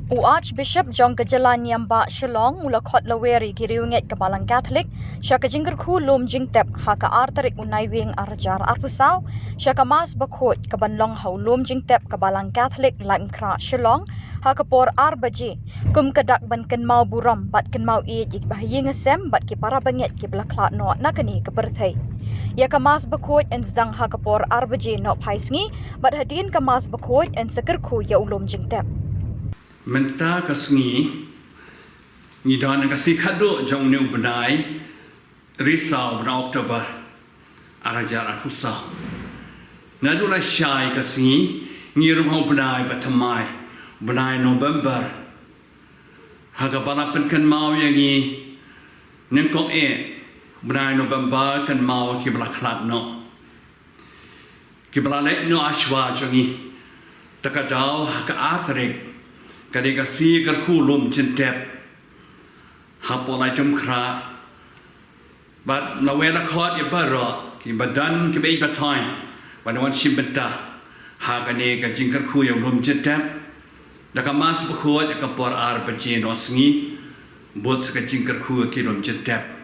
Archbishop Jingkyrkhu Nyamba Shillong mula khot laweri giriwinget kabalang Catholic syaka Jingkyrkhu Lum Jyntep haka artarik unai wing arjar arpusau syaka mas bakhot kabanlong hau Lum Jyntep kabalang Catholic Laitumkhrah Shillong haka por arbaji kum kadak ban kenmau buram bat kenmau iet ik bahaying sem bat ki para banget ki blaklat no nakani keberthai ya kamas bakhot en sedang haka por arbaji no phaisngi bat hadin kamas bakhot en Jingkyrkhu ya Lum Jyntep Menta kasngi ngidana kasi khado jong new benai risau bena Oktober arajar arhusa nadula syai kasngi ngirum hau benai batamai benai November haga balapan kan mau yang ni nengkok benai November kan mau ki belaklat no ki belalek no ashwa jangi takadau haga atrik kadikasi Jingkyrkhu Lum Jyntep hapo Laitumkhrah bat lawela khot ya bara ki badan ki bei batain banawan shimbenta hagane ka Jingkyrkhu ya Lum Jyntep dakamas bukhot ka por ar bajin osngi bot ka Jingkyrkhu ki Lum Jyntep